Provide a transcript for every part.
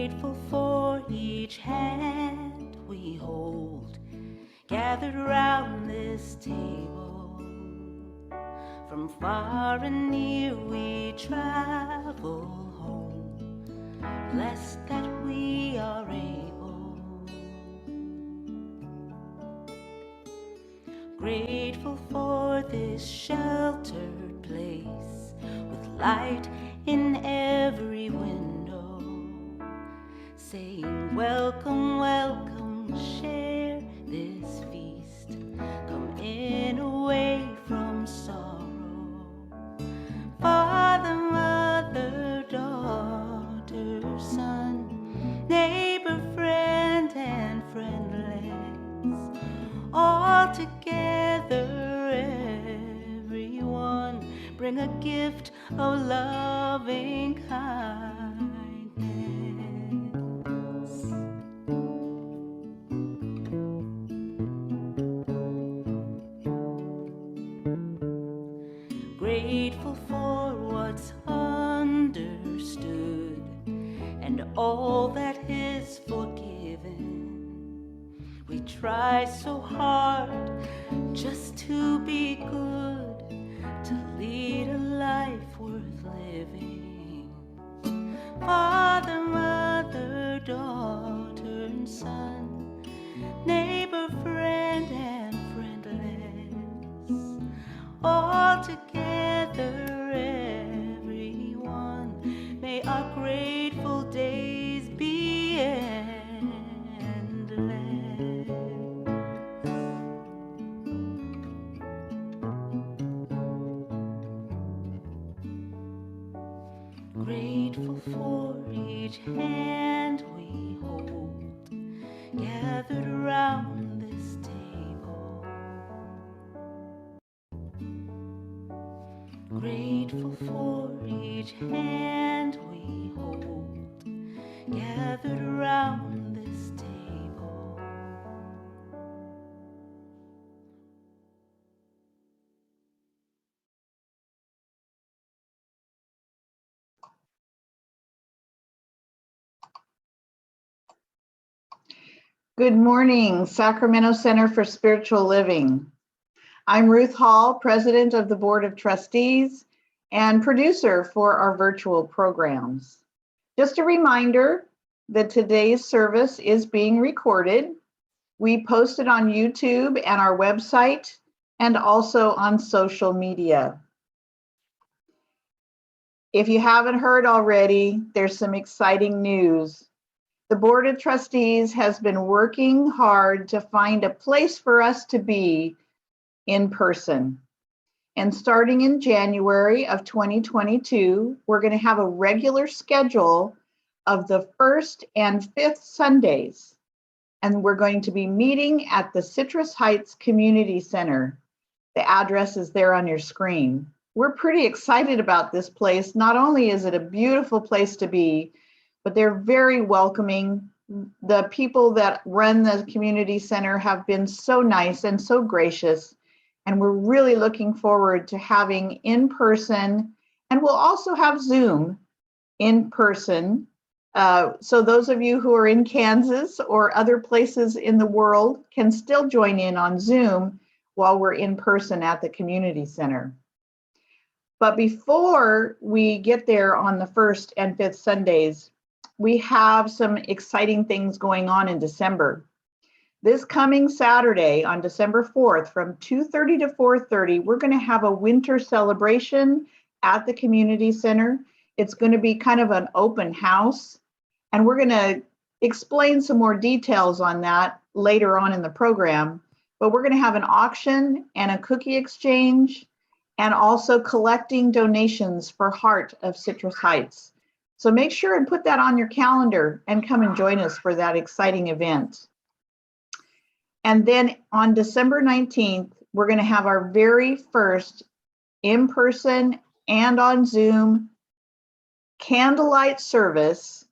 Grateful for each hand we hold, gathered round this table. From far and near we travel home, blessed that we are able. Grateful for this sheltered place, with light in every window, saying welcome, welcome, share this feast, come in away from sorrow. Father, mother, daughter, son, neighbor, friend, and friendless, all together, everyone, bring a gift of loving kindness. Grateful for what's understood and all that is forgiven. We try so hard just to be good, to lead a life worth living. Father, mother, daughter, and son, neighbor, friend, and friendless, all together, everyone, may our grateful days be endless. Grateful for each hand we hold, gathered around this table. Grateful for each hand we hold, gathered around this table. Good morning, Sacramento Center for Spiritual Living. I'm Ruth Hall, President of the Board of Trustees and producer for our virtual programs. Just a reminder that today's service is being recorded. We post it on YouTube and our website, and also on social media. If you haven't heard already, there's some exciting news. The Board of Trustees has been working hard to find a place for us to be in person. And starting in January of 2022, we're going to have a regular schedule of the 1st and 5th Sundays. And we're going to be meeting at the Citrus Heights Community Center. The address is there on your screen. We're pretty excited about this place. Not only is it a beautiful place to be, but they're very welcoming. The people that run the community center have been so nice and so gracious, and we're really looking forward to having in person, and we'll also have Zoom in person. So those of you who are in Kansas or other places in the world can still join in on Zoom while we're in person at the community center. But before we get there on the 1st and 5th Sundays, we have some exciting things going on in December. This coming Saturday on December 4th from 2:30 to 4:30, we're going to have a winter celebration at the community center. It's going to be kind of an open house, and we're going to explain some more details on that later on in the program. But we're going to have an auction and a cookie exchange, and also collecting donations for Heart of Citrus Heights. So make sure and put that on your calendar and come and join us for that exciting event. And then on December 19th, we're going to have our very first in-person and on Zoom candlelight service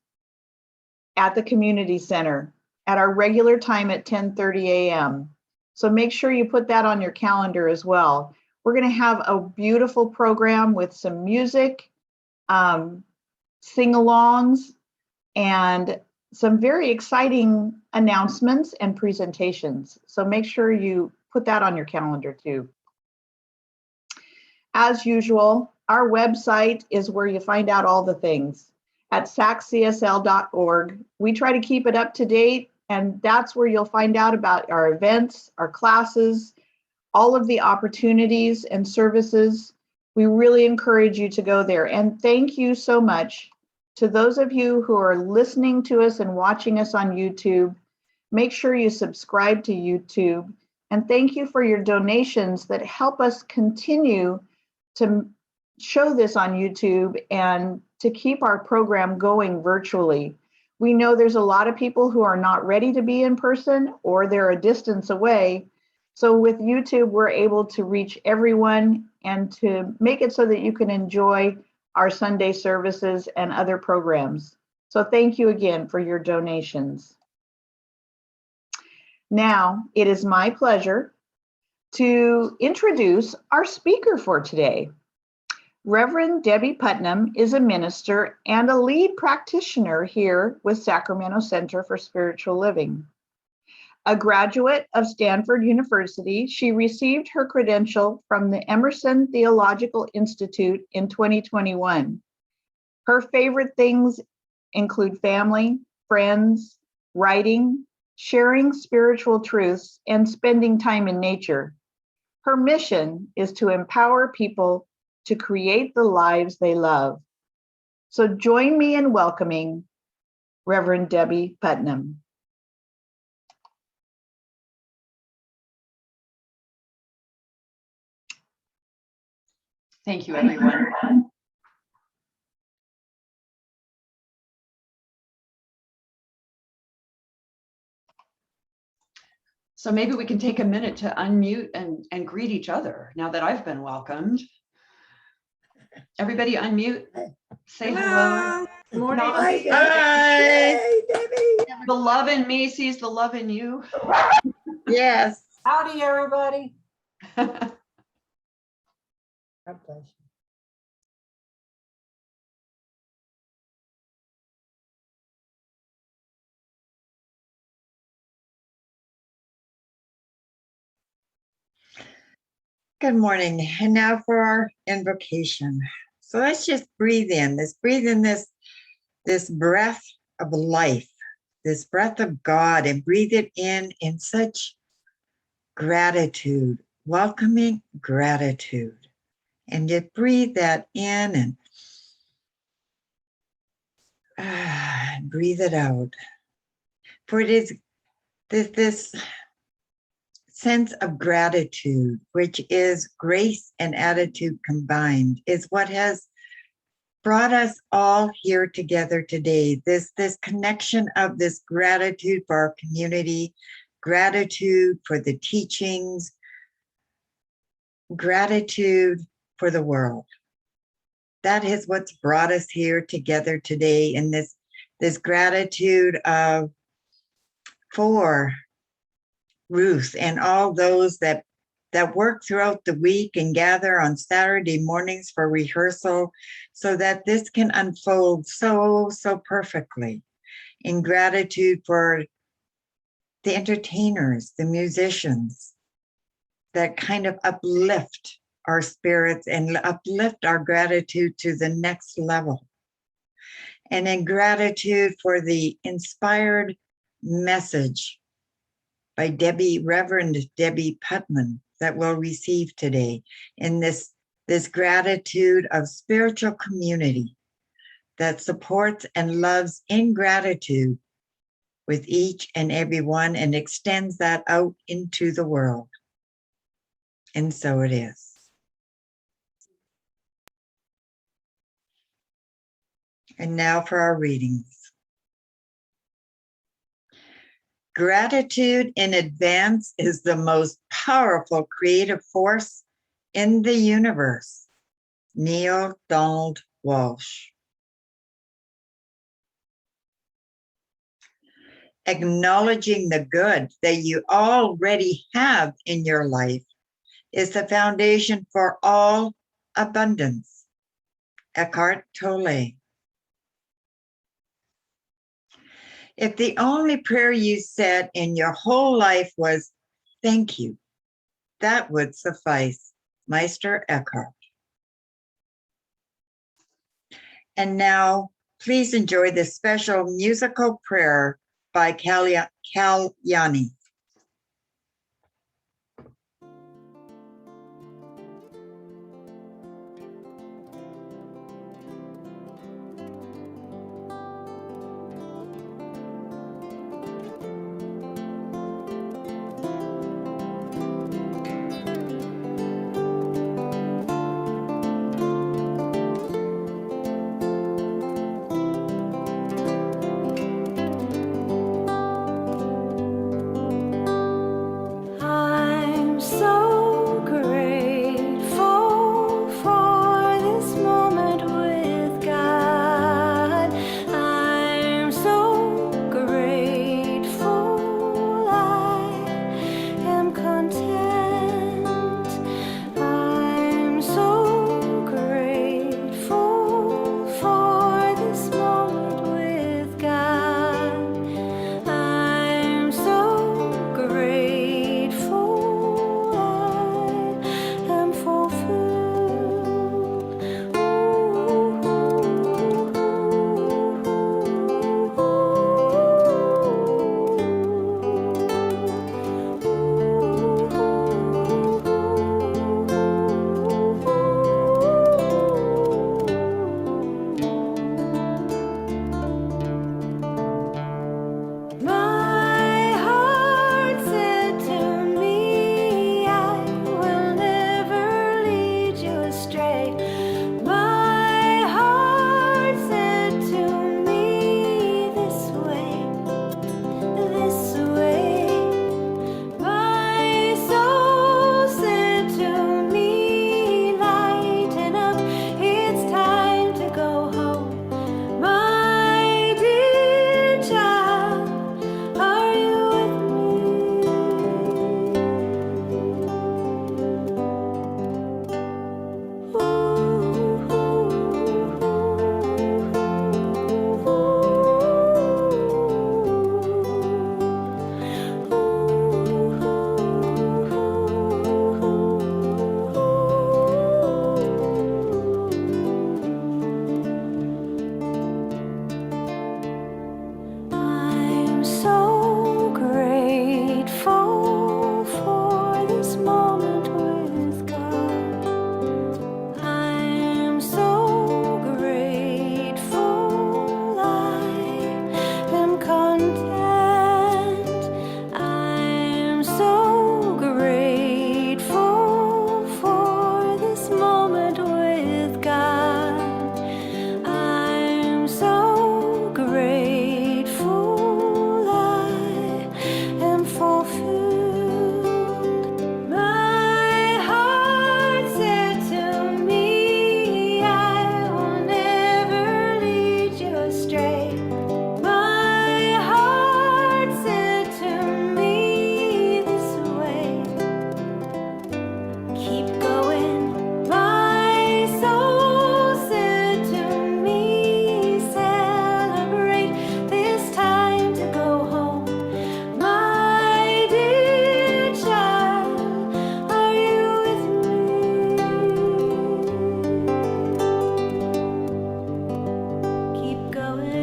at the community center at our regular time at 10:30 a.m. So make sure you put that on your calendar as well. We're going to have a beautiful program with some music, sing-alongs, and some very exciting announcements and presentations. So make sure you put that on your calendar too. As usual, our website is where you find out all the things. At saccsl.org, we try to keep it up to date, and that's where you'll find out about our events, our classes, all of the opportunities and services. We really encourage you to go there. And thank you so much to those of you who are listening to us and watching us on YouTube. Make sure you subscribe to YouTube. And thank you for your donations that help us continue to show this on YouTube and to keep our program going virtually. We know there's a lot of people who are not ready to be in person or they're a distance away. So with YouTube, we're able to reach everyone and to make it so that you can enjoy our Sunday services and other programs. So thank you again for your donations. Now, it is my pleasure to introduce our speaker for today. Reverend Debbie Putnam is a minister and a lead practitioner here with Sacramento Center for Spiritual Living. A graduate of Stanford University, she received her credential from the Emerson Theological Institute in 2021. Her favorite things include family, friends, writing, sharing spiritual truths, and spending time in nature. Her mission is to empower people to create the lives they love. So join me in welcoming Reverend Debbie Putnam. Thank you, everyone. So maybe we can take a minute to unmute and greet each other now that I've been welcomed. Everybody unmute, say hello. Good morning. Hi. Debbie. The love in me sees the love in you. Yes. Howdy, everybody. God bless you. Good morning. And now for our invocation. So let's just breathe in this breath of life, this breath of God, and breathe it in such gratitude, welcoming gratitude. And you breathe that in and breathe it out. For it is this sense of gratitude, which is grace and attitude combined, is what has brought us all here together today. This connection of this gratitude for our community, gratitude for the teachings, gratitude for the world. That is what's brought us here together today, in this gratitude for Ruth and all those that work throughout the week and gather on Saturday mornings for rehearsal so that this can unfold so perfectly. In gratitude for the entertainers, the musicians that kind of uplift our spirits and uplift our gratitude to the next level. And in gratitude for the inspired message by Reverend Debbie Putnam that we'll receive today, in this gratitude of spiritual community that supports and loves in gratitude with each and every one and extends that out into the world. And so it is. And now for our readings. Gratitude in advance is the most powerful creative force in the universe. Neil Donald Walsh. Acknowledging the good that you already have in your life is the foundation for all abundance. Eckhart Tolle. If the only prayer you said in your whole life was, thank you, that would suffice. Meister Eckhart. And now, please enjoy this special musical prayer by Kalyani. I'm so grateful for this moment with God. I'm so grateful I am content. I'm so grateful for this moment with God. I'm so grateful I am fulfilled. My heart said to me, I will never lead you astray. My heart said to me, this way, this way. My soul said to me, lighten up, it's time to go home. My dear child, are you with I'm so grateful for this moment with God. I'm so grateful I am content. I'm so grateful for this moment with God. I'm so grateful I am fulfilled. My heart said to me, I will never lead you astray. My heart said to me, this way, keep going. My soul said to me, celebrate, this time to go home. My dear child, are you with me? Keep going.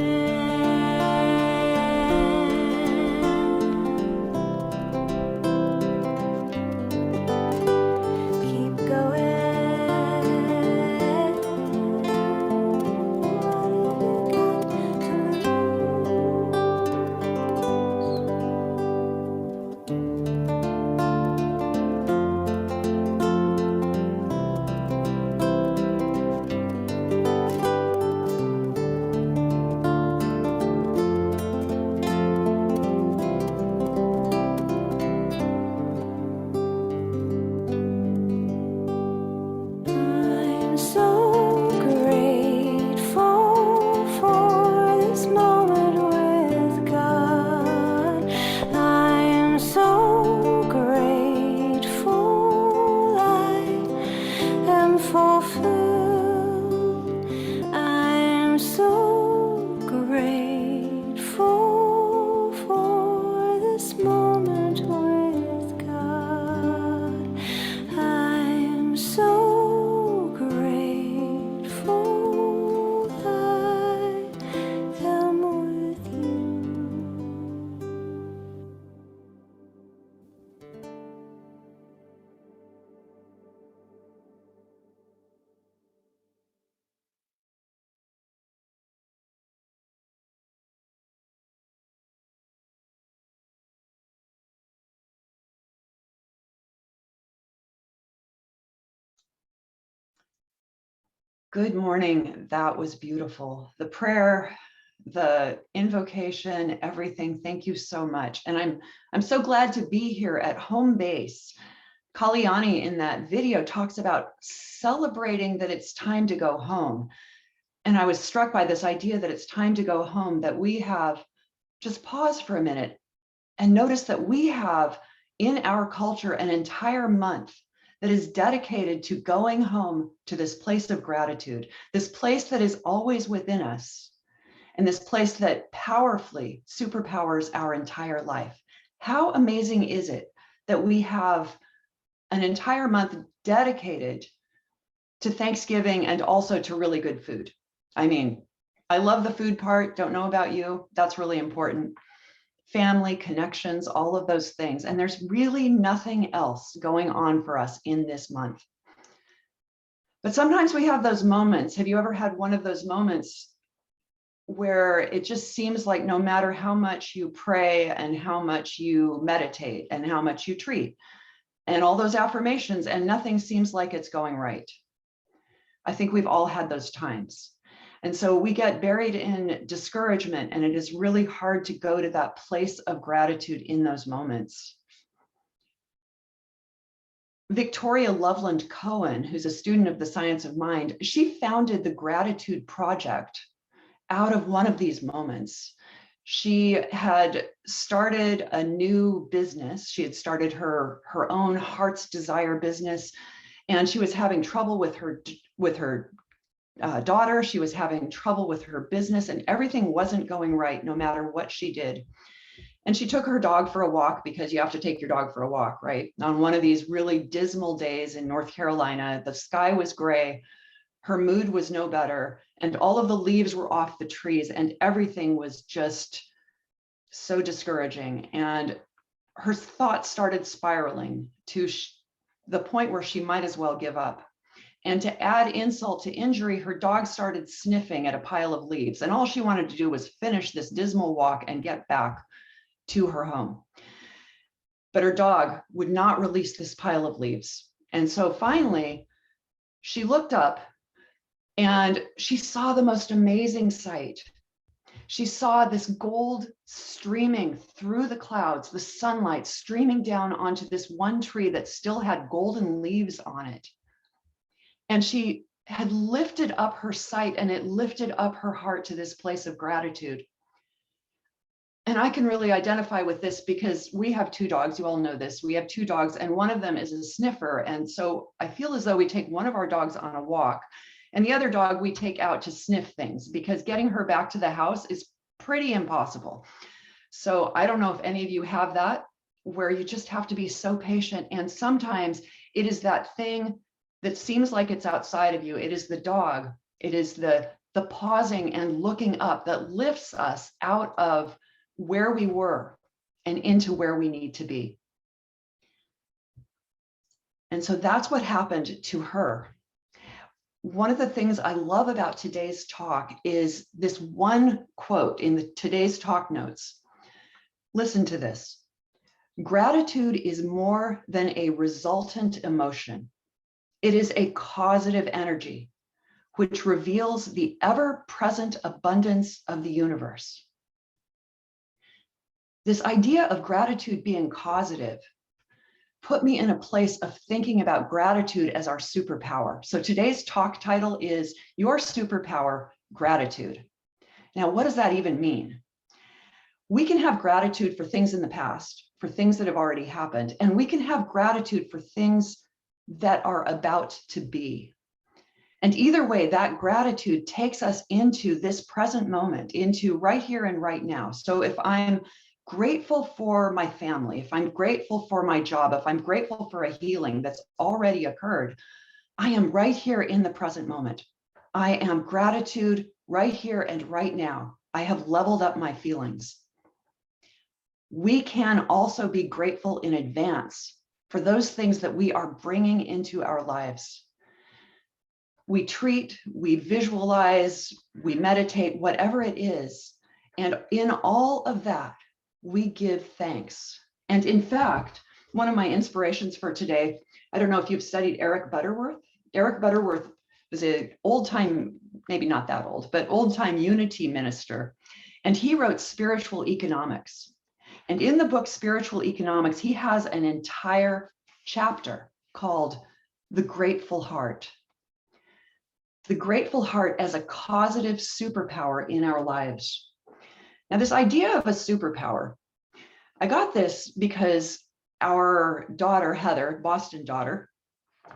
Keep going. I'm so grateful for this moment with God. I'm so grateful I am fulfilled. I'm so grateful Good morning. That was beautiful. The prayer, the invocation, everything. Thank you so much. And I'm so glad to be here at home base. Kalyani in that video talks about celebrating that it's time to go home. And I was struck by this idea that it's time to go home, that we have just pause for a minute and notice that we have in our culture an entire month that is dedicated to going home to this place of gratitude, this place that is always within us, and this place that powerfully superpowers our entire life. How amazing is it that we have an entire month dedicated to Thanksgiving and also to really good food? I mean, I love the food part. Don't know about you. That's really important. Family, connections, all of those things. And there's really nothing else going on for us in this month. But sometimes we have those moments. Have you ever had one of those moments where it just seems like no matter how much you pray and how much you meditate and how much you treat and all those affirmations and nothing seems like it's going right? I think we've all had those times. And so we get buried in discouragement, and it is really hard to go to that place of gratitude in those moments. Victoria Loveland Cohen, who's a student of the science of mind, she founded the Gratitude Project out of one of these moments. She had started a new business. She had started her own Heart's Desire business, and she was having trouble with her daughter. She was having trouble with her business, and everything wasn't going right no matter what she did. And she took her dog for a walk, because you have to take your dog for a walk, right? On one of these really dismal days in North Carolina, the sky was gray, her mood was no better, and all of the leaves were off the trees, and everything was just so discouraging. And her thoughts started spiraling to the point where she might as well give up. And to add insult to injury, her dog started sniffing at a pile of leaves. And all she wanted to do was finish this dismal walk and get back to her home. But her dog would not release this pile of leaves. And so finally, she looked up and she saw the most amazing sight. She saw this gold streaming through the clouds, the sunlight streaming down onto this one tree that still had golden leaves on it. And she had lifted up her sight, and it lifted up her heart to this place of gratitude. And I can really identify with this because we have two dogs. You all know this. We have two dogs, and one of them is a sniffer. And so I feel as though we take one of our dogs on a walk, and the other dog we take out to sniff things, because getting her back to the house is pretty impossible. So I don't know if any of you have that, where you just have to be so patient. And sometimes it is that thing that seems like it's outside of you. It is the dog. It is the pausing and looking up that lifts us out of where we were and into where we need to be. And so that's what happened to her. One of the things I love about today's talk is this one quote in today's talk notes. Listen to this. Gratitude is more than a resultant emotion. It is a causative energy which reveals the ever-present abundance of the universe. This idea of gratitude being causative put me in a place of thinking about gratitude as our superpower. So today's talk title is Your Superpower, Gratitude. Now, what does that even mean? We can have gratitude for things in the past, for things that have already happened, and we can have gratitude for things that are about to be. And either way, that gratitude takes us into this present moment, into right here and right now. So if I'm grateful for my family, if I'm grateful for my job, if I'm grateful for a healing that's already occurred, I am right here in the present moment. I am gratitude right here and right now. I have leveled up my feelings. We can also be grateful in advance for those things that we are bringing into our lives. We treat, we visualize, we meditate, whatever it is. And in all of that, we give thanks. And in fact, one of my inspirations for today, I don't know if you've studied Eric Butterworth. Eric Butterworth was an old time, maybe not that old, but old time unity minister. And he wrote Spiritual Economics. And in the book, Spiritual Economics, he has an entire chapter called The Grateful Heart. The grateful heart as a causative superpower in our lives. Now, this idea of a superpower, I got this because our daughter, Heather, Boston daughter,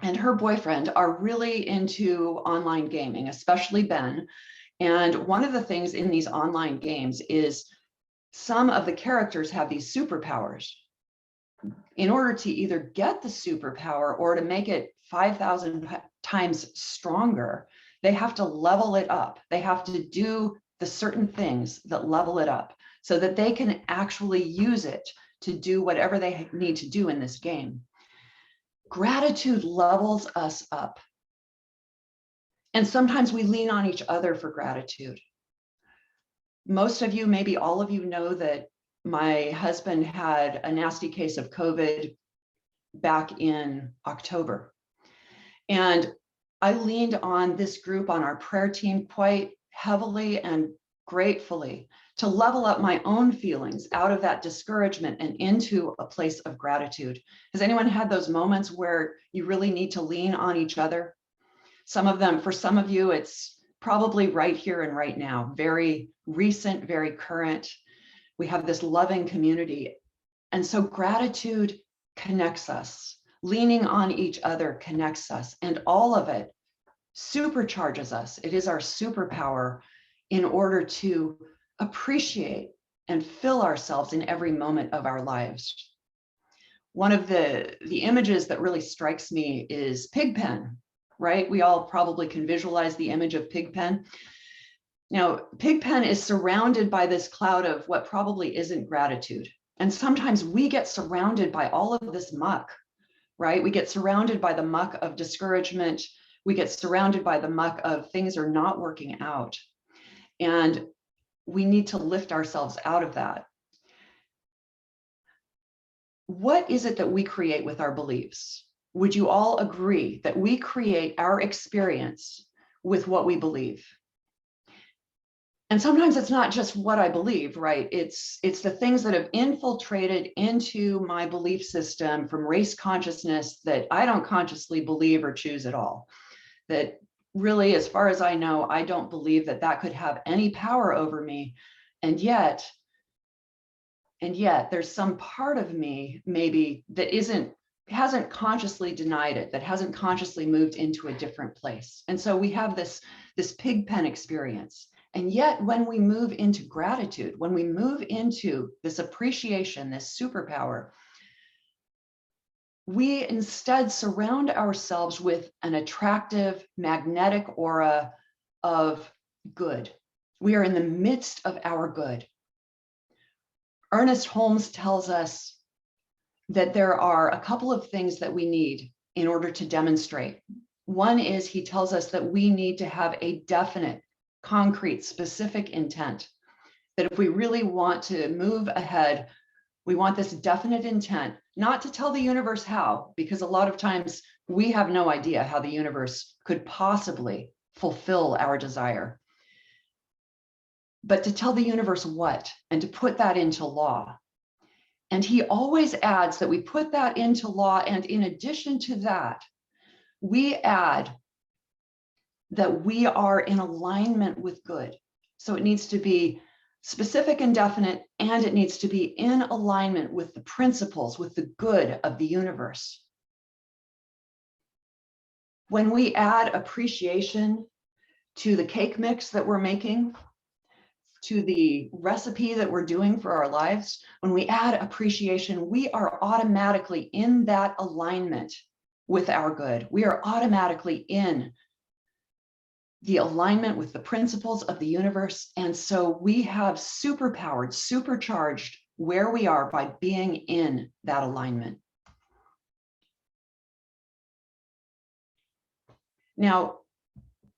and her boyfriend are really into online gaming, especially Ben. And one of the things in these online games is some of the characters have these superpowers. In order to either get the superpower or to make it 5,000 times stronger, they have to level it up. They have to do the certain things that level it up so that they can actually use it to do whatever they need to do in this game. Gratitude levels us up. And sometimes we lean on each other for gratitude. Most of you, maybe all of you, know that my husband had a nasty case of COVID back in October. And I leaned on this group, on our prayer team, quite heavily and gratefully to level up my own feelings out of that discouragement and into a place of gratitude. Has anyone had those moments where you really need to lean on each other? Some of them, for some of you, it's probably right here and right now, very recent, very current. We have this loving community. And so gratitude connects us. Leaning on each other connects us, and all of it supercharges us. It is our superpower in order to appreciate and fill ourselves in every moment of our lives. One of the images that really strikes me is Pigpen, right? We all probably can visualize the image of Pigpen. Now, Pigpen is surrounded by this cloud of what probably isn't gratitude. And sometimes we get surrounded by all of this muck, right? We get surrounded by the muck of discouragement. We get surrounded by the muck of things are not working out. And we need to lift ourselves out of that. What is it that we create with our beliefs? Would you all agree that we create our experience with what we believe? And sometimes it's not just what I believe, right? It's the things that have infiltrated into my belief system from race consciousness that I don't consciously believe or choose at all. That really, as far as I know, I don't believe that that could have any power over me. And yet there's some part of me maybe that hasn't consciously denied it, that hasn't consciously moved into a different place. And so we have this Pigpen experience. And yet when we move into gratitude, when we move into this appreciation, this superpower, we instead surround ourselves with an attractive, magnetic aura of good. We are in the midst of our good. Ernest Holmes tells us that there are a couple of things that we need in order to demonstrate. One is he tells us that we need to have a definite, concrete, specific intent. That if we really want to move ahead, we want this definite intent, not to tell the universe how, because a lot of times we have no idea how the universe could possibly fulfill our desire. But to tell the universe what, and to put that into law. And he always adds that we put that into law, and in addition to that, we add that we are in alignment with good. So it needs to be specific and definite, and it needs to be in alignment with the principles, with the good of the universe. When we add appreciation to the cake mix that we're making, to the recipe that we're doing for our lives, when we add appreciation, we are automatically in that alignment with our good. We are automatically in the alignment with the principles of the universe. And so we have superpowered, supercharged where we are by being in that alignment. Now,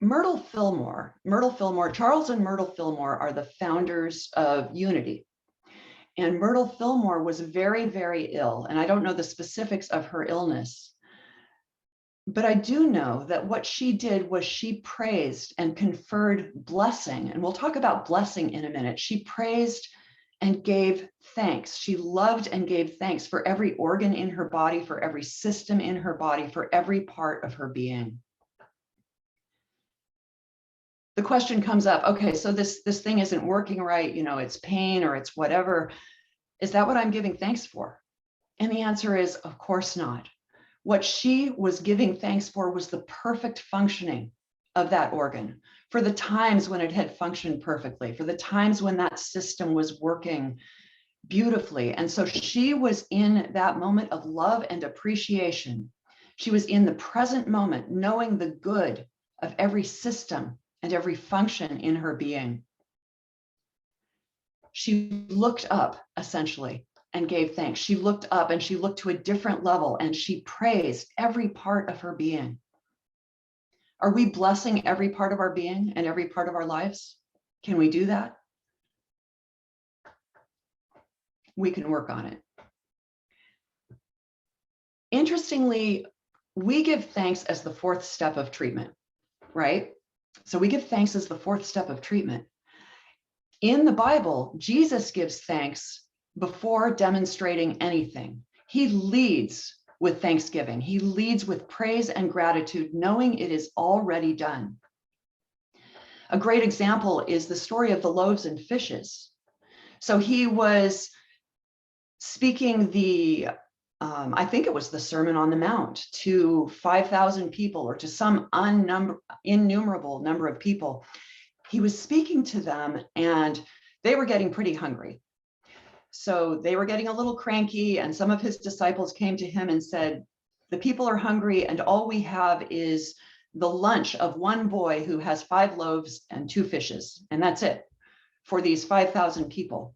Charles and Myrtle Fillmore are the founders of Unity. And Myrtle Fillmore was very, very ill. And I don't know the specifics of her illness, But I do know that what she did was she praised and conferred blessing. And we'll talk about blessing in a minute. She praised and gave thanks. She loved and gave thanks for every organ in her body, for every system in her body, for every part of her being. The question comes up, okay, so this thing isn't working right, you know, it's pain or it's whatever. Is that what I'm giving thanks for? And the answer is, of course not. What she was giving thanks for was the perfect functioning of that organ, for the times when it had functioned perfectly, for the times when that system was working beautifully. And so she was in that moment of love and appreciation. She was in the present moment, knowing the good of every system and every function in her being. She looked up, essentially, and gave thanks. She looked up and she looked to a different level and she praised every part of her being. Are we blessing every part of our being and every part of our lives? Can we do that? We can work on it. Interestingly, we give thanks as the fourth step of treatment, right? So we give thanks as the fourth step of treatment. In the Bible, Jesus gives thanks before demonstrating anything. He leads with thanksgiving. He leads with praise and gratitude, knowing it is already done. A great example is the story of the loaves and fishes. So he was speaking I think it was the Sermon on the Mount to 5,000 people or to some innumerable number of people. He was speaking to them and they were getting pretty hungry. So they were getting a little cranky and some of his disciples came to him and said, the people are hungry and all we have is the lunch of one boy who has 5 loaves and 2 fishes. And that's it for these 5,000 people.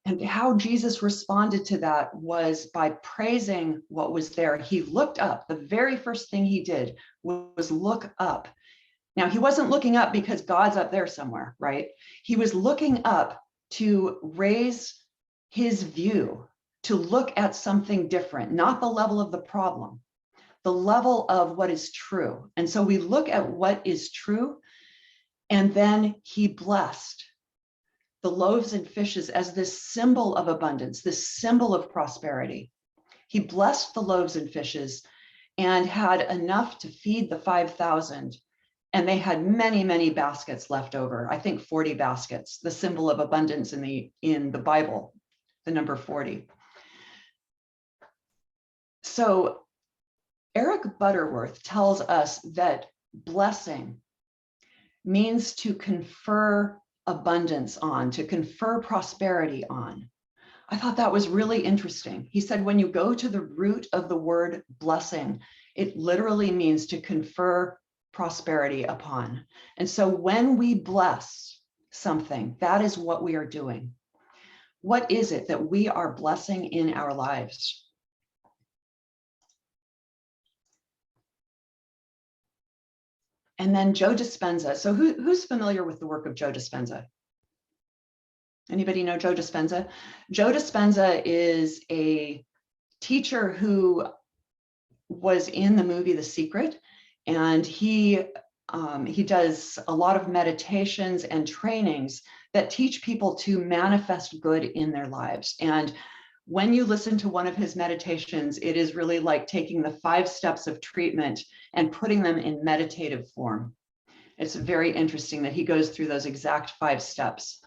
And how Jesus responded to that was by praising what was there. He looked up. The very first thing he did was look up. Now, he wasn't looking up because God's up there somewhere, right? He was looking up to raise his view, to look at something different, not the level of the problem, the level of what is true. And so we look at what is true, and then he blessed the loaves and fishes as this symbol of abundance, this symbol of prosperity. He blessed the loaves and fishes and had enough to feed the 5,000. And they had many, many baskets left over. I think 40 baskets, the symbol of abundance in the Bible, the number 40. So Eric Butterworth tells us that blessing means to confer abundance on, to confer prosperity on. I thought that was really interesting. He said, when you go to the root of the word blessing, it literally means to confer prosperity upon. And so when we bless something, that is what we are doing. What is it that we are blessing in our lives? And then Joe Dispenza. So who's familiar with the work of Joe Dispenza? Anybody know Joe Dispenza? Joe Dispenza is a teacher who was in the movie The Secret, and he does a lot of meditations and trainings that teach people to manifest good in their lives. And when you listen to one of his meditations, it is really like taking the 5 steps of treatment and putting them in meditative form. It's very interesting that he goes through those exact 5 steps.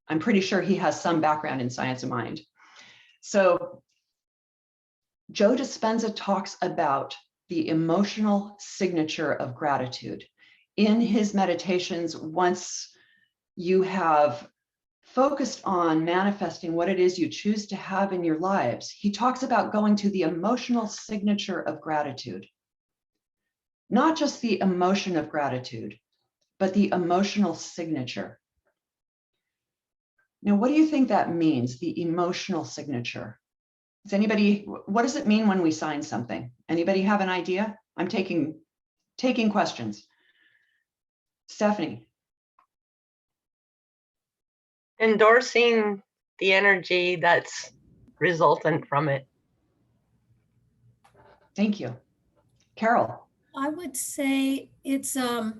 I'm pretty sure he has some background in science of mind. So Joe Dispenza talks about the emotional signature of gratitude. In his meditations, once you have focused on manifesting what it is you choose to have in your lives, he talks about going to the emotional signature of gratitude. Not just the emotion of gratitude, but the emotional signature. Now, what do you think that means, the emotional signature? Does anybody, what does it mean when we sign something? Anybody have an idea? I'm taking questions. Stephanie. Endorsing the energy that's resultant from it. Thank you. Carol. I would say it's a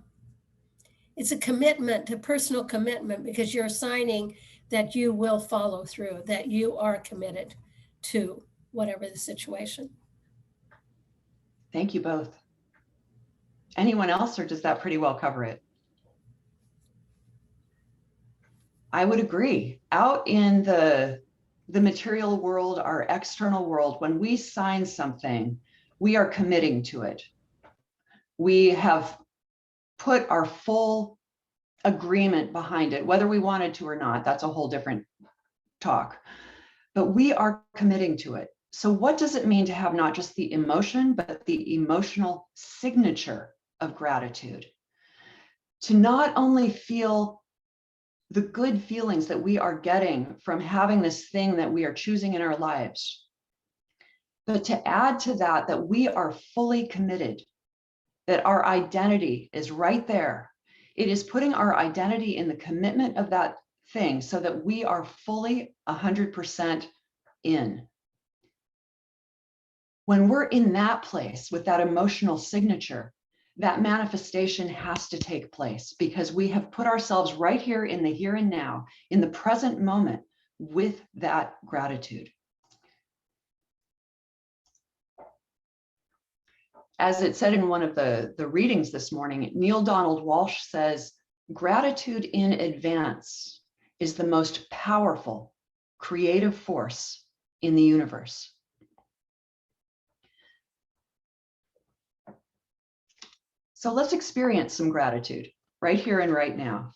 commitment, a personal commitment, because you're signing that you will follow through, that you are committed to whatever the situation. Thank you both. Anyone else, or does that pretty well cover it? I would agree. Out in the material world, our external world, when we sign something, we are committing to it. We have put our full agreement behind it, whether we wanted to or not. That's a whole different talk. But we are committing to it. So what does it mean to have not just the emotion, but the emotional signature of gratitude? To not only feel the good feelings that we are getting from having this thing that we are choosing in our lives, but to add to that, that we are fully committed, that our identity is right there. It is putting our identity in the commitment of that thing so that we are fully 100% in. When we're in that place with that emotional signature, that manifestation has to take place because we have put ourselves right here in the here and now, in the present moment with that gratitude. As it said in one of the readings this morning, Neil Donald Walsh says, gratitude in advance is the most powerful creative force in the universe. So let's experience some gratitude right here and right now.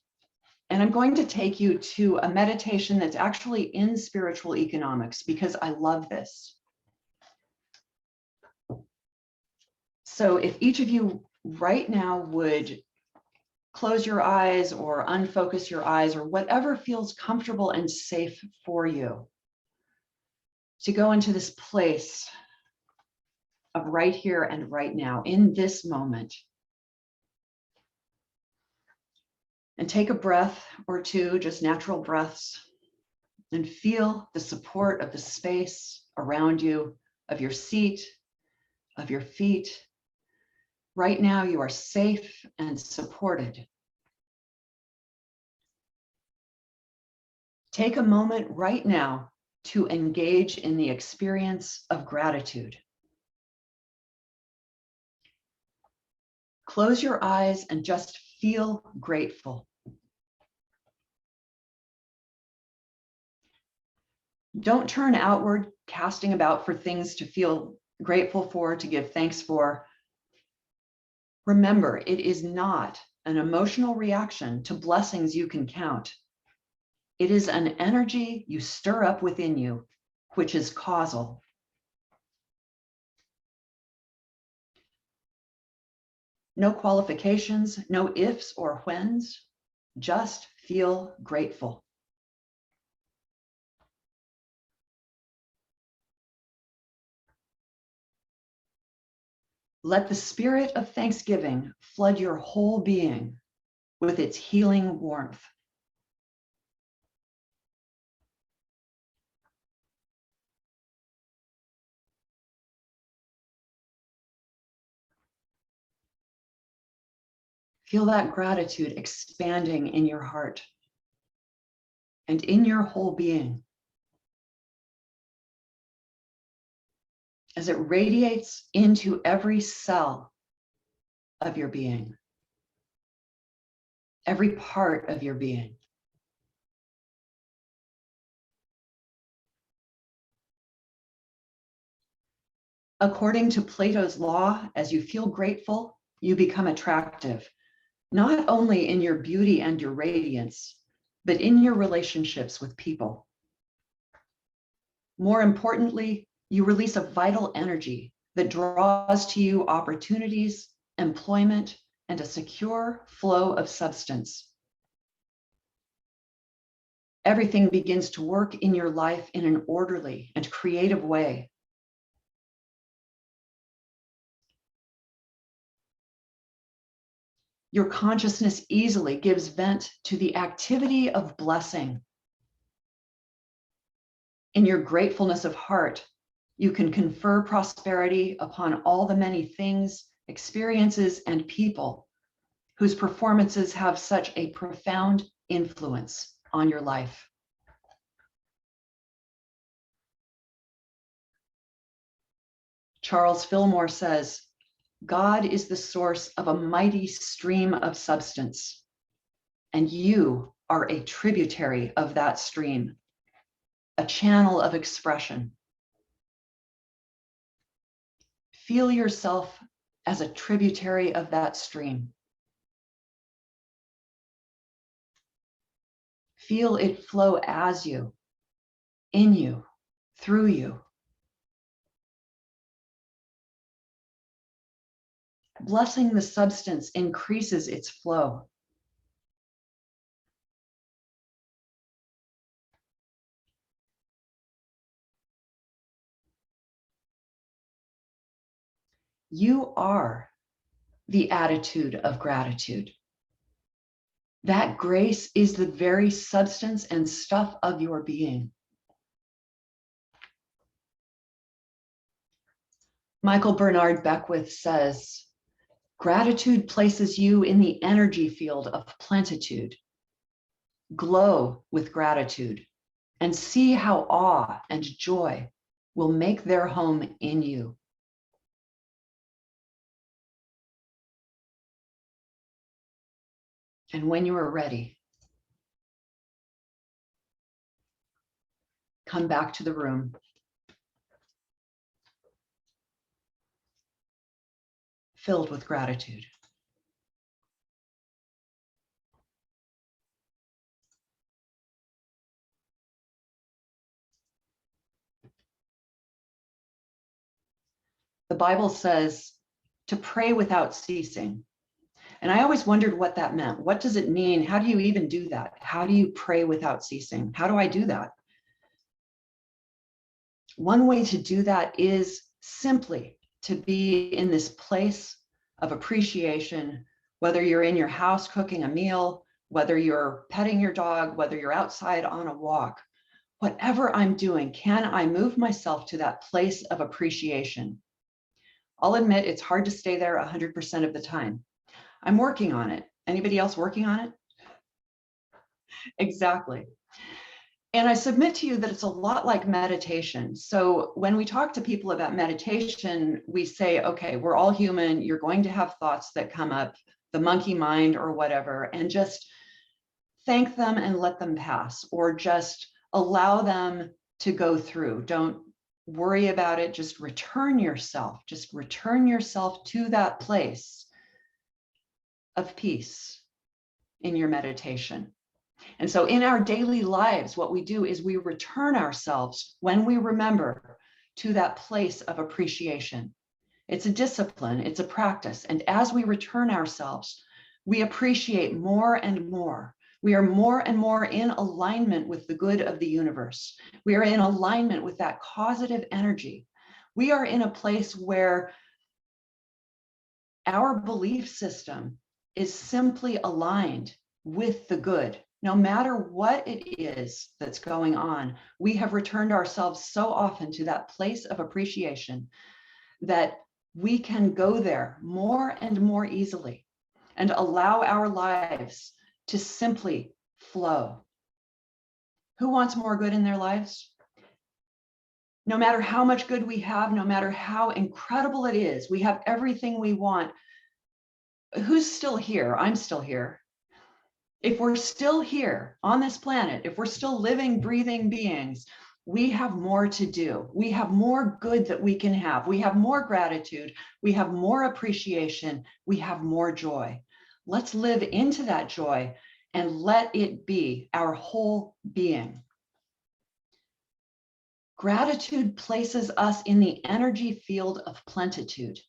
And I'm going to take you to a meditation that's actually in spiritual economics because I love this. So if each of you right now would close your eyes or unfocus your eyes or whatever feels comfortable and safe for you to go into this place of right here and right now in this moment. And take a breath or two, just natural breaths, and feel the support of the space around you, of your seat, of your feet. Right now, you are safe and supported. Take a moment right now to engage in the experience of gratitude. Close your eyes and just feel grateful. Don't turn outward, casting about for things to feel grateful for, to give thanks for. Remember, it is not an emotional reaction to blessings you can count. It is an energy you stir up within you, which is causal. No qualifications, no ifs or whens, just feel grateful. Let the spirit of thanksgiving flood your whole being with its healing warmth. Feel that gratitude expanding in your heart and in your whole being as it radiates into every cell of your being, every part of your being. According to Plato's law, as you feel grateful, you become attractive, not only in your beauty and your radiance, but in your relationships with people. More importantly, you release a vital energy that draws to you opportunities, employment, and a secure flow of substance. Everything begins to work in your life in an orderly and creative way. Your consciousness easily gives vent to the activity of blessing. In your gratefulness of heart, you can confer prosperity upon all the many things experiences, and people whose performances have such a profound influence on your life. Charles Fillmore says, God is the source of a mighty stream of substance, and you are a tributary of that stream, a channel of expression. Feel yourself as a tributary of that stream. Feel it flow as you, in you, through you. Blessing the substance increases its flow. You are the attitude of gratitude. That grace is the very substance and stuff of your being. Michael Bernard Beckwith says, gratitude places you in the energy field of plenitude. Glow with gratitude and see how awe and joy will make their home in you. And when you are ready, come back to the room. Filled with gratitude. The Bible says to pray without ceasing. And I always wondered what that meant. What does it mean? How do you even do that? How do you pray without ceasing? How do I do that? One way to do that is simply to be in this place of appreciation, whether you're in your house cooking a meal, whether you're petting your dog, whether you're outside on a walk. Whatever I'm doing, can I move myself to that place of appreciation? I'll admit it's hard to stay there 100% of the time. I'm working on it. Anybody else working on it? Exactly. And I submit to you that it's a lot like meditation. So when we talk to people about meditation, we say, okay, we're all human. You're going to have thoughts that come up, the monkey mind or whatever, and just thank them and let them pass, or just allow them to go through. Don't worry about it. Just return yourself to that place of peace in your meditation. And so in our daily lives, what we do is we return ourselves when we remember to that place of appreciation. It's a discipline, it's a practice. And as we return ourselves, we appreciate more and more. We are more and more in alignment with the good of the universe. We are in alignment with that causative energy. We are in a place where our belief system is simply aligned with the good. No matter what it is that's going on, we have returned ourselves so often to that place of appreciation that we can go there more and more easily and allow our lives to simply flow. Who wants more good in their lives? No matter how much good we have, no matter how incredible it is, we have everything we want. Who's still here? I'm still here. If we're still here on this planet, if we're still living, breathing beings, we have more to do. We have more good that we can have. We have more gratitude. We have more appreciation. We have more joy. Let's live into that joy and let it be our whole being. Gratitude places us in the energy field of plenitude.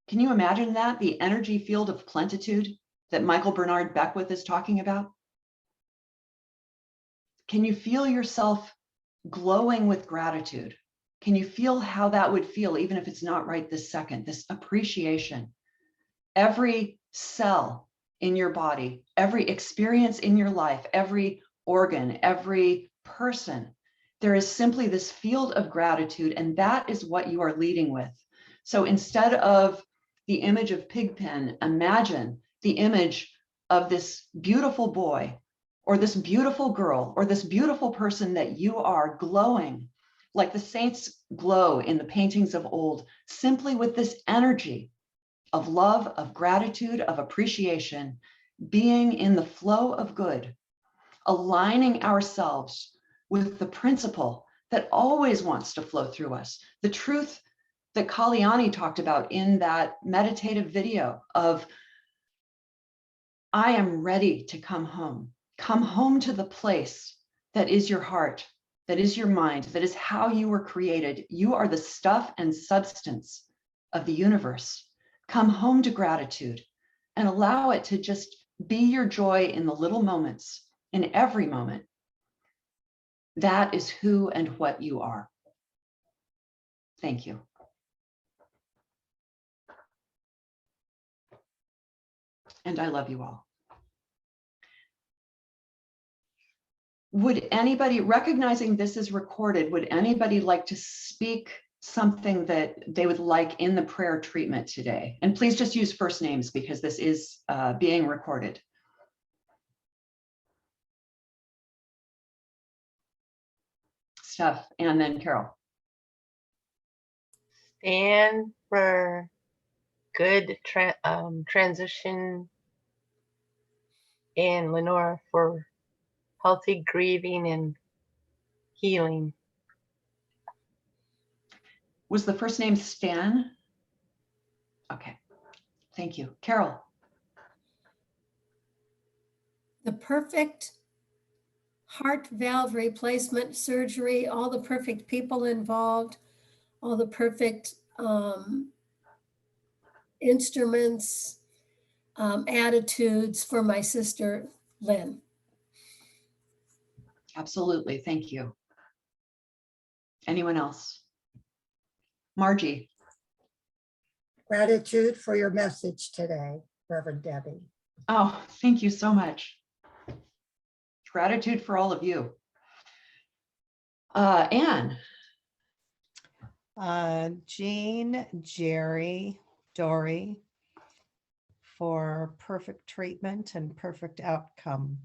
Can you imagine that? The energy field of plenitude that Michael Bernard Beckwith is talking about? Can you feel yourself glowing with gratitude? Can you feel how that would feel, even if it's not right this second, this appreciation? Every cell in your body, every experience in your life, every organ, every person, there is simply this field of gratitude, and that is what you are leading with. So instead of the image of Pigpen, imagine the image of this beautiful boy or this beautiful girl or this beautiful person that you are, glowing like the saints glow in the paintings of old, simply with this energy of love, of gratitude, of appreciation, being in the flow of good, aligning ourselves with the principle that always wants to flow through us, the truth that Kalyani talked about in that meditative video of, I am ready to come home to the place that is your heart, that is your mind, that is how you were created. You are the stuff and substance of the universe. Come home to gratitude and allow it to just be your joy in the little moments, in every moment. That is who and what you are. Thank you. And I love you all. Would anybody, recognizing this is recorded, would anybody like to speak something that they would like in the prayer treatment today? And please just use first names because this is being recorded. Steph, and then Carol. Stand for good transition, and Lenore for healthy grieving and healing. Was the first name Stan? Okay, thank you. Carol. The perfect heart valve replacement surgery, all the perfect people involved, all the perfect instruments, attitudes for my sister, Lynn. Absolutely, thank you. Anyone else? Margie. Gratitude for your message today, Reverend Debbie. Oh, thank you so much. Gratitude for all of you. Anne. Jean, Jerry, Dory, for perfect treatment and perfect outcome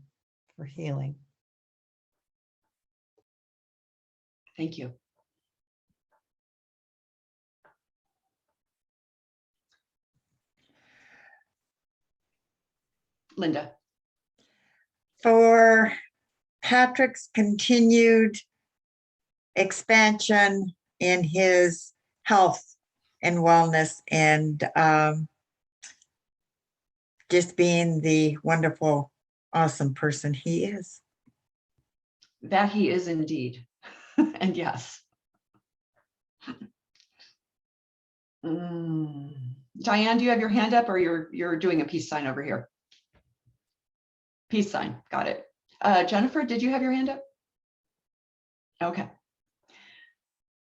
for healing. Thank you. Linda. For Patrick's continued expansion in his health and wellness, and just being the wonderful, awesome person he is. That he is indeed. And yes. Diane, do you have your hand up, or you're doing a peace sign over here? Peace sign, got it. Jennifer, did you have your hand up? Okay.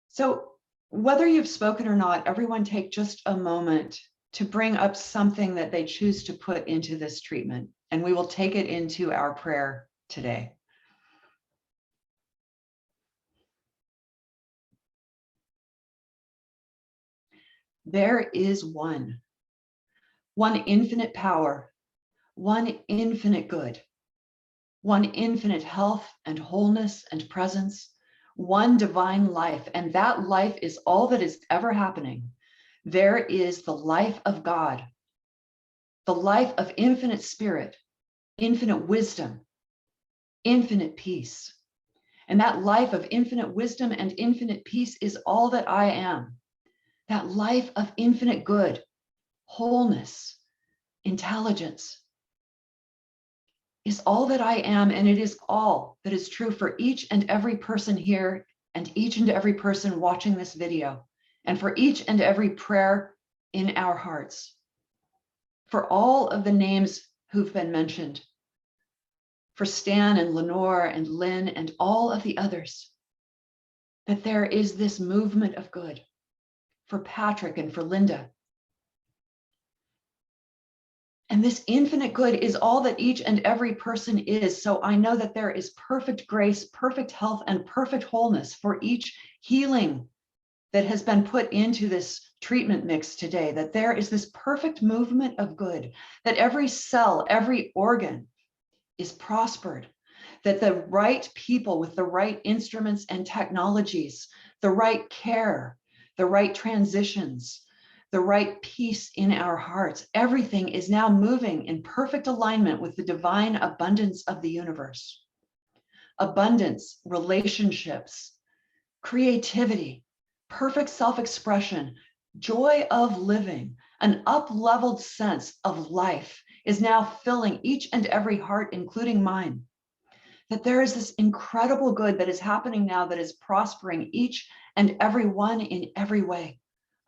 So whether you've spoken or not, everyone take just a moment to bring up something that they choose to put into this treatment, and we will take it into our prayer today. There is one infinite power, one infinite good, one infinite health and wholeness and presence, one divine life, and that life is all that is ever happening. There is the life of God, the life of infinite spirit, infinite wisdom, infinite peace. And that life of infinite wisdom and infinite peace is all that I am. That life of infinite good, wholeness, intelligence is all that I am, and it is all that is true for each and every person here and each and every person watching this video, and for each and every prayer in our hearts. For all of the names who've been mentioned, for Stan and Lenore and Lynn and all of the others, that there is this movement of good. For Patrick and for Linda. And this infinite good is all that each and every person is. So I know that there is perfect grace, perfect health, and perfect wholeness for each healing that has been put into this treatment mix today, that there is this perfect movement of good, that every cell, every organ is prospered, that the right people with the right instruments and technologies, the right care, the right transitions, the right peace in our hearts, everything is now moving in perfect alignment with the divine abundance of the universe. Abundance, relationships, creativity, perfect self-expression, joy of living, an up-leveled sense of life is now filling each and every heart, including mine. That there is this incredible good that is happening now that is prospering each and every one in every way.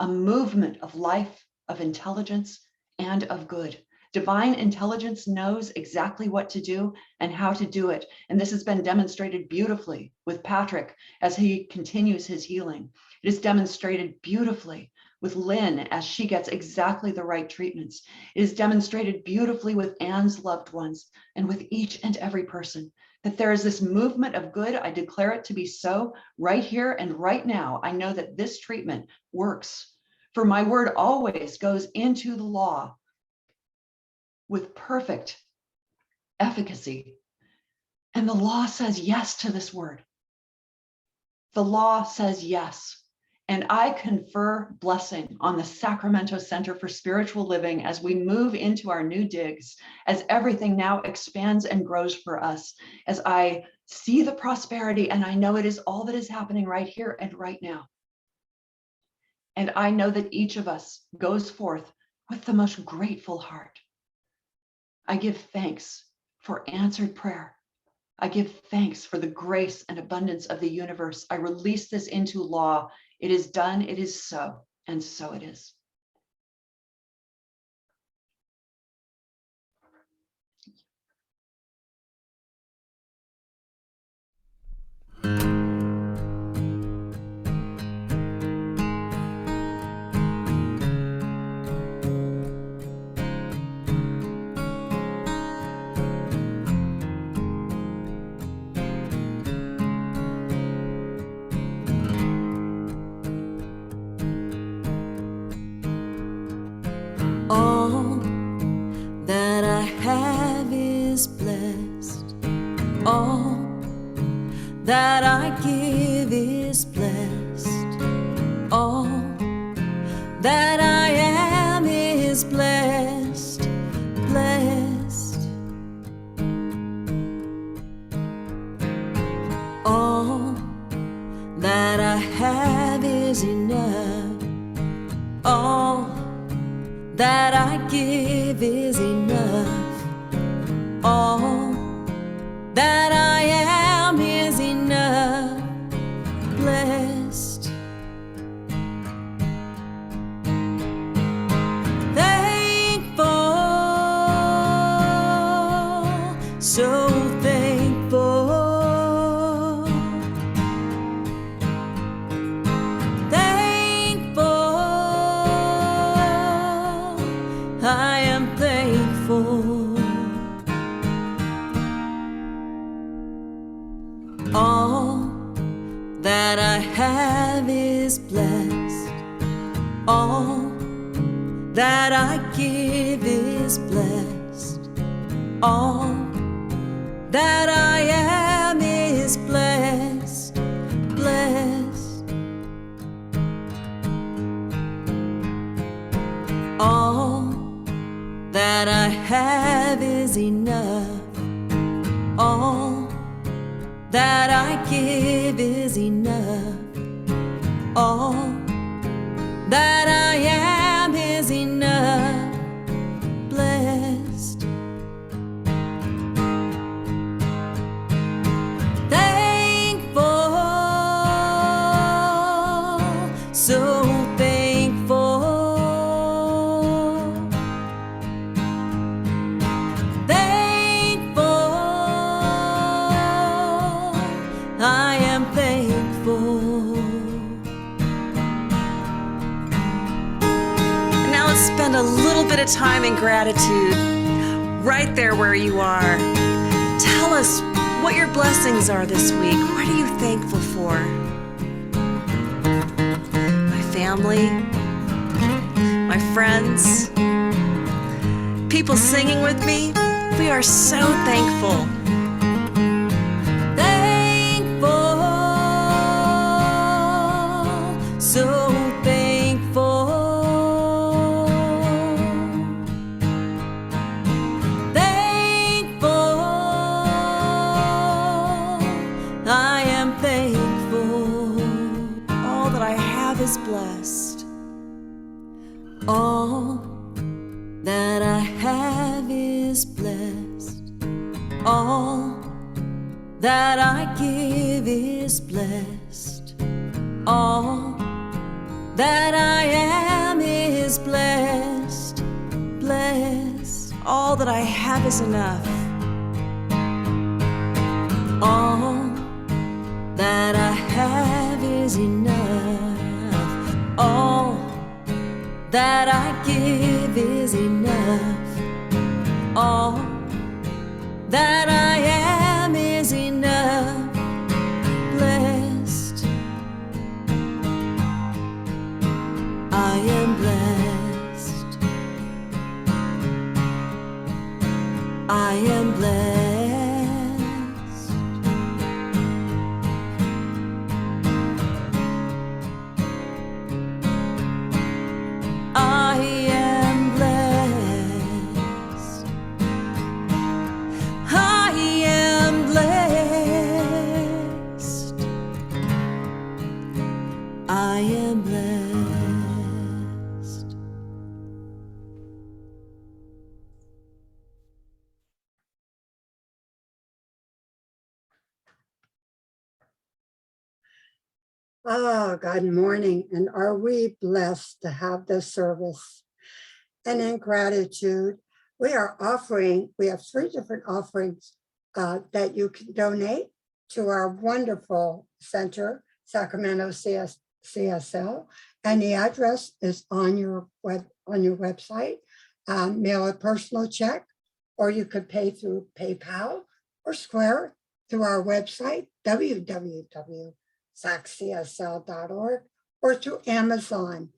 A movement of life, of intelligence, and of good. Divine intelligence knows exactly what to do and how to do it. And this has been demonstrated beautifully with Patrick as he continues his healing. It is demonstrated beautifully with Lynn as she gets exactly the right treatments. It is demonstrated beautifully with Anne's loved ones and with each and every person. That there is this movement of good. I declare it to be so right here and right now. I know that this treatment works. For my word always goes into the law with perfect efficacy. And the law says yes to this word. The law says yes. And I confer blessing on the Sacramento Center for Spiritual Living as we move into our new digs, as everything now expands and grows for us, as I see the prosperity and I know it is all that is happening right here and right now. And I know that each of us goes forth with the most grateful heart. I give thanks for answered prayer. I give thanks for the grace and abundance of the universe. I release this into law. It is done, it is so, and so it is. All that I have is blessed. All that I give is blessed. All that I am is blessed, blessed. All that I have is enough. All that I give is enough. All that I am is enough, blessed. Thankful, so thankful. I am thankful. All that I have is blessed. All that I give is blessed. All that I am is blessed, blessed. All that I have is enough. All that I give is enough. All that I am is enough, blessed. Thankful, so thankful. I am thankful. And now let's spend a little bit of time in gratitude right there where you are. Tell us what your blessings are this week. What are you thankful for? family, my friends, people singing with me. We are so thankful. Thankful, so thankful. Thankful, I am thankful. All that I have is blessed. All that I have is blessed. All that I give is blessed. All that I am is blessed. Blessed. All that I have is enough. All that I have is enough. All that I give is enough. All that I am is enough. Blessed. I am blessed. I am blessed. I am blessed. I am blessed. I am blessed. Oh, good morning. And are we blessed to have this service? And in gratitude, we have 3 different offerings that you can donate to our wonderful center, Sacramento CSL. And the address is on your website. Mail a personal check, or you could pay through PayPal or Square through our website, www.saccsl.org, or through Amazon.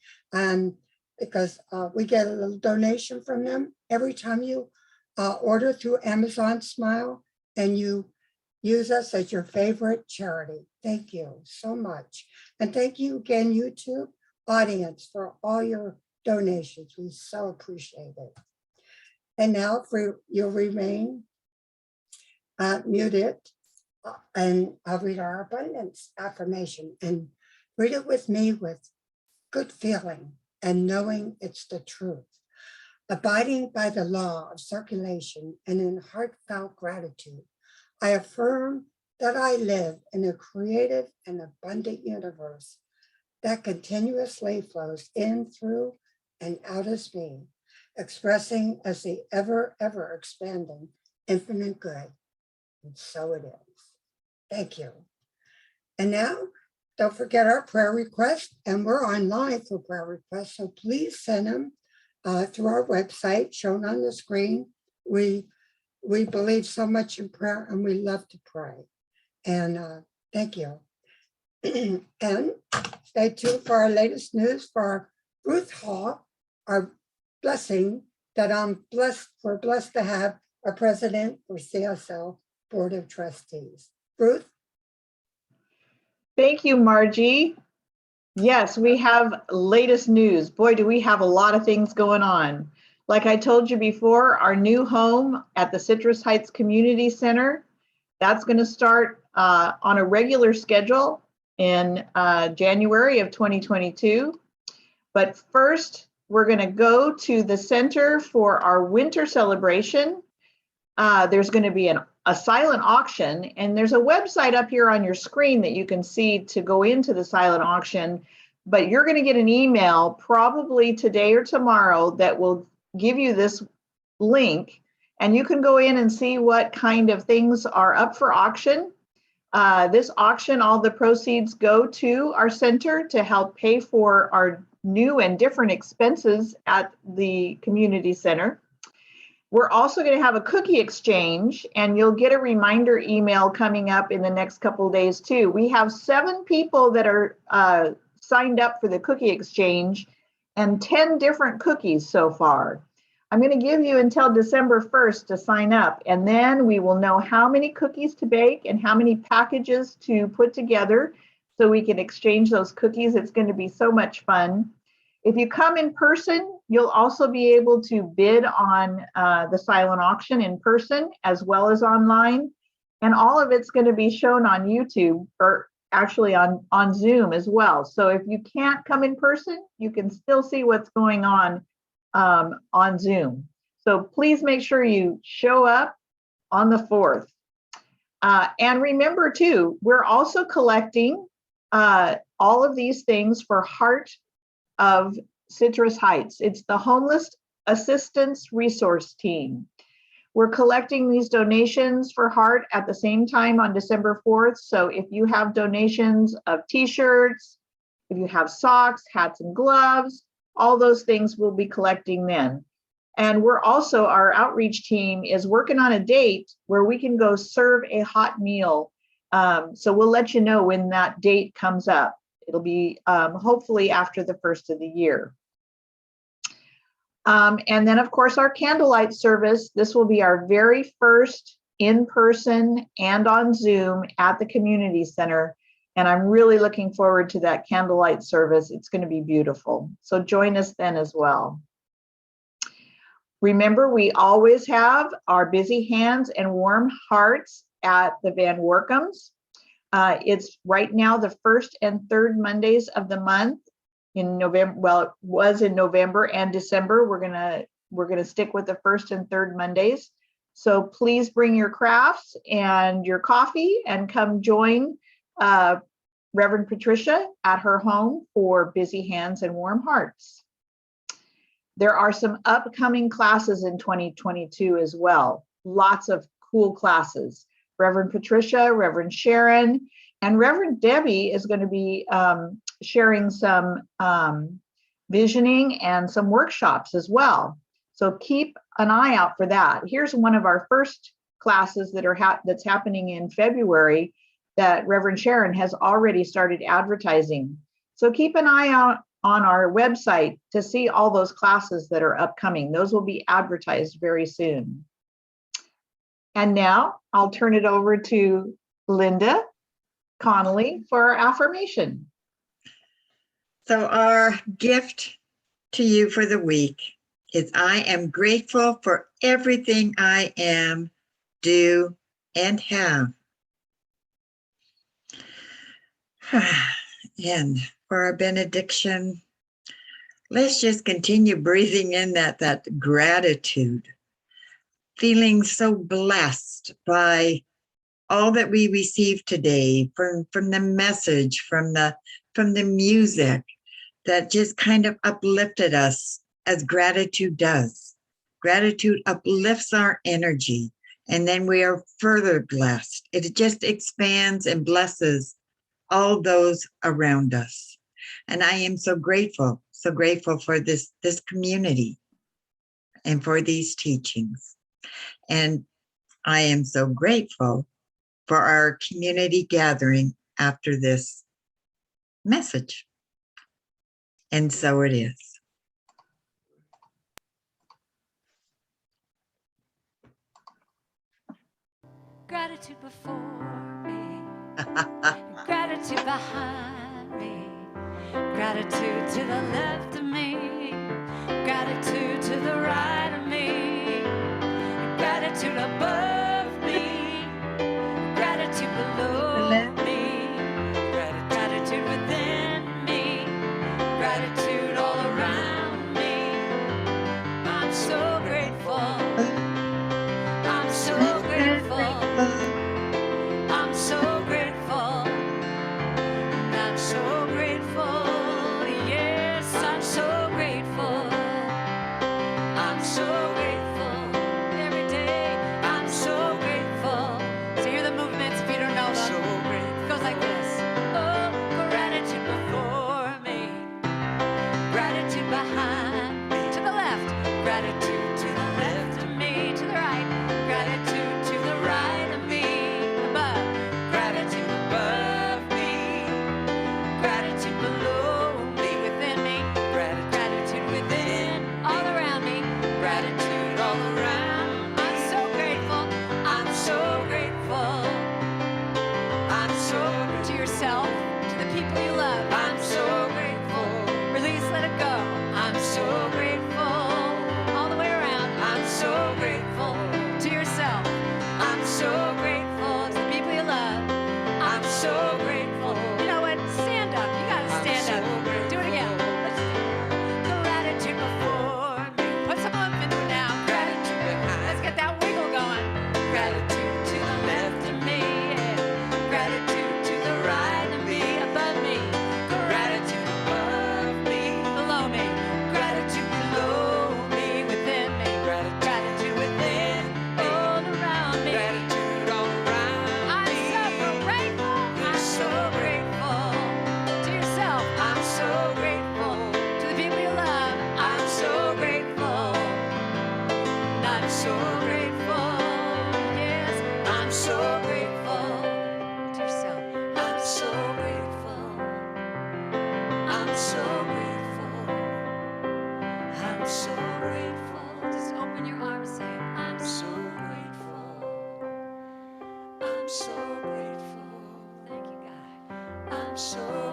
Because we get a little donation from them every time you order through Amazon Smile, and you use us as your favorite charity. Thank you so much. And thank you again, YouTube audience, for all your donations. We so appreciate it. And now you'll remain muted, and I'll read our abundance affirmation, and read it with me with good feeling and knowing it's the truth. Abiding by the law of circulation and in heartfelt gratitude, I affirm that I live in a creative and abundant universe that continuously flows in, through, and out as me, expressing as the ever expanding infinite good. And so it is. Thank you. And now, don't forget our prayer requests, and we're online for prayer requests, so please send them through our website shown on the screen. We believe so much in prayer, and we love to pray. And thank you. And stay tuned for our latest news for Ruth Hall, our blessing that we're blessed to have our president for CSL Board of Trustees. Ruth? Thank you, Margie. Yes, we have latest news. Boy, do we have a lot of things going on. Like I told you before, our new home at the Citrus Heights Community Center, that's going to start on a regular schedule in January of 2022. But first, we're going to go to the center for our winter celebration. There's going to be a silent auction, and there's a website up here on your screen that you can see to go into the silent auction, but you're going to get an email probably today or tomorrow that will give you this link, and you can go in and see what kind of things are up for auction. This auction, all the proceeds go to our center to help pay for our new and different expenses at the community center. We're also going to have a cookie exchange, and you'll get a reminder email coming up in the next couple of days too. We have 7 people that are signed up for the cookie exchange and 10 different cookies so far. I'm going to give you until December 1st to sign up, and then we will know how many cookies to bake and how many packages to put together so we can exchange those cookies. It's going to be so much fun. If you come in person, you'll also be able to bid on the silent auction in person as well as online. And all of it's going to be shown on YouTube, or actually on Zoom as well. So if you can't come in person, you can still see what's going on Zoom. So please make sure you show up on the 4th. And remember too, we're also collecting all of these things for Heart of Citrus Heights. It's the Homeless Assistance Resource Team. We're collecting these donations for Heart at the same time on December 4th. So if you have donations of t-shirts, if you have socks, hats and gloves, all those things we'll be collecting then. And we're also, our outreach team is working on a date where we can go serve a hot meal. So we'll let you know when that date comes up. It'll be hopefully after the first of the year. And then of course our candlelight service, this will be our very first in person and on Zoom at the community center. And I'm really looking forward to that candlelight service. It's going to be beautiful. So join us then as well. Remember, we always have our Busy Hands and Warm Hearts at the Van Workham's. It's right now the first and third Mondays of the month in November. Well, it was in November and December. We're gonna stick with the first and third Mondays. So please bring your crafts and your coffee and come join Reverend Patricia at her home for Busy Hands and Warm Hearts. There are some upcoming classes in 2022 as well. Lots of cool classes. Reverend Patricia, Reverend Sharon, and Reverend Debbie is going to be sharing some visioning and some workshops as well. So keep an eye out for that. Here's one of our first classes that are that's happening in February that Reverend Sharon has already started advertising. So keep an eye out on our website to see all those classes that are upcoming. Those will be advertised very soon. And now I'll turn it over to Linda Connolly for our affirmation. So our gift to you for the week is I am grateful for everything I am, do, and have. And for our benediction, let's just continue breathing in that gratitude, feeling so blessed by all that we received today, from the message, from the music that just kind of uplifted us as gratitude does. Gratitude uplifts our energy, and then we are further blessed. It just expands and blesses all those around us. And I am so grateful for this community and for these teachings. And I am so grateful for our community gathering after this message. And so it is. Gratitude before me, gratitude behind me, gratitude to the left of me, gratitude to the right of me, gratitude above me, gratitude below me, gratitude within me, gratitude all around me. I'm so grateful. I'm so grateful. I'm so grateful. I'm so grateful. Yes, I'm so grateful. I'm so grateful. Every day I'm so so